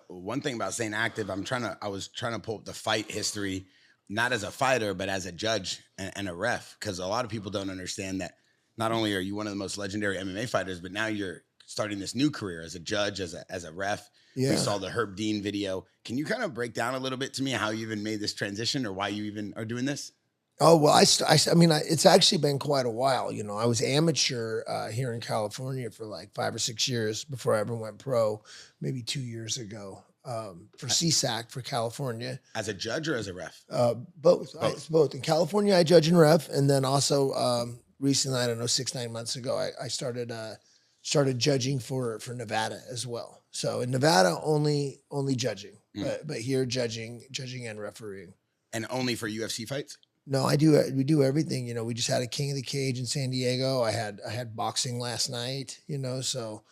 One thing about staying active, I was trying to pull up the fight history, not as a fighter, but as a judge and a ref, because a lot of people don't understand that not only are you one of the most legendary MMA fighters, but now you're starting this new career as a judge, as a ref. Yeah. We saw the Herb Dean video. Can you kind of break down a little bit to me how you even made this transition or why you even are doing this? Oh, well, I mean, it's actually been quite a while. You know, I was amateur here in California for like 5 or 6 years before I ever went pro, maybe 2 years ago, for CSAC for California. As a judge or as a ref? Both. It's both. In California, I judge and ref. And then also recently, I don't know, 6-9 months ago, I started judging for Nevada as well. So in Nevada, only judging, but here judging and refereeing. And only for UFC fights? No, we do everything. You know, we just had a King of the Cage in San Diego. I had boxing last night, you know, so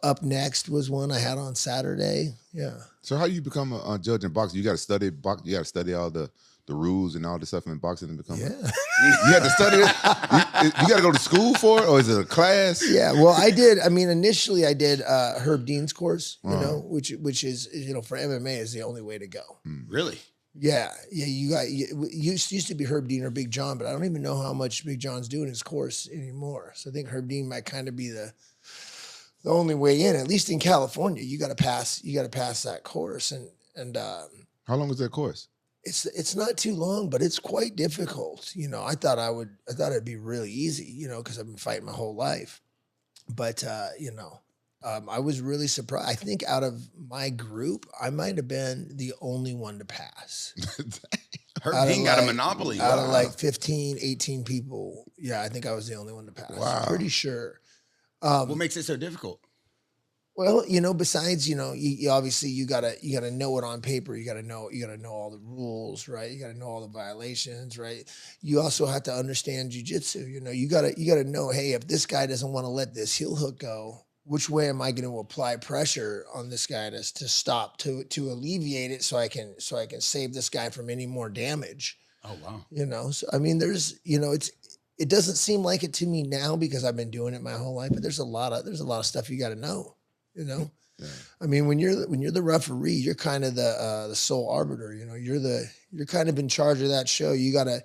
Up Next was one I had on Saturday. Yeah. So how you become a judge in boxing? You got to study you got to study all the rules and all the stuff in boxing and become. Yeah. You had to study it. You got to go to school for it, or is it a class? Yeah. Well, I did. I mean, initially I did Herb Dean's course, you know, which is, you know, for MMA is the only way to go. Really? Yeah. Used to be Herb Dean or Big John, but I don't even know how much Big John's doing his course anymore. So I think Herb Dean might kind of be the only way in, at least in California. You got to pass that course. And how long was that course? It's not too long, but it's quite difficult. You know, I thought it'd be really easy, you know, because I've been fighting my whole life. But you know, I was really surprised. I think out of my group, I might have been the only one to pass. Herb Dean got a monopoly. Out of like 15, 18 people. Yeah, I think I was the only one to pass. Wow. Pretty sure. What makes it so difficult? Well, you know, besides, you know, you obviously you gotta know it on paper. You gotta know all the rules, right? You gotta know all the violations, right? You also have to understand jiu-jitsu. You know, you gotta know, hey, if this guy doesn't want to let this heel hook go, which way am I going to apply pressure on this guy to stop, to alleviate it so I can save this guy from any more damage? Oh wow. You know, so I mean, there's, you know, it doesn't seem like it to me now because I've been doing it my whole life, but there's a lot of stuff you got to know. You know, yeah. I mean, when you're the referee, you're kind of the sole arbiter. You know, you're kind of in charge of that show. You gotta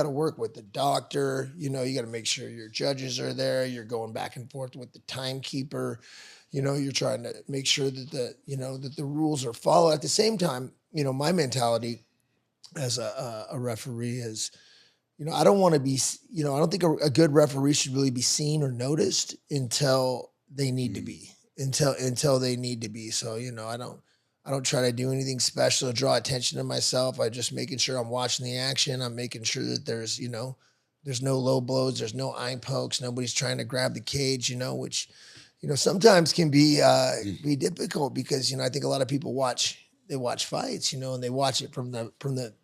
work with the doctor. You know, you gotta make sure your judges are there. You're going back and forth with the timekeeper. You know, you're trying to make sure that the rules are followed. At the same time, you know, my mentality as a referee is, you know, I don't want to be, you know, I don't think a good referee should really be seen or noticed until they need to be. Until they need to be. So, you know, I don't try to do anything special to draw attention to myself. I just making sure I'm watching the action. I'm making sure that there's no low blows, there's no eye pokes, nobody's trying to grab the cage, you know, which, you know, sometimes can be difficult because, you know, I think a lot of people watch fights, you know, and they watch it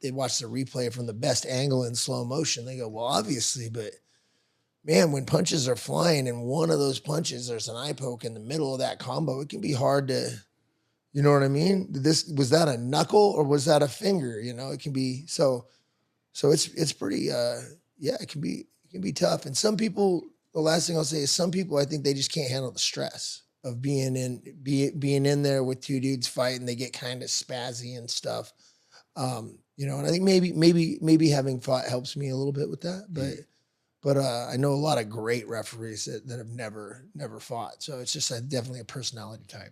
they watch the replay from the best angle in slow motion. They go, well, obviously, but man, when punches are flying and one of those punches, there's an eye poke in the middle of that combo, it can be hard to, you know what I mean? Was that a knuckle or was that a finger? You know, it can be, so it's pretty, it can be tough. And some people, the last thing I'll say is some people, I think they just can't handle the stress of being in there with two dudes fighting. They get kind of spazzy and stuff. You know, and I think maybe having fought helps me a little bit with that, but I know a lot of great referees that have never fought. So it's just definitely a personality type.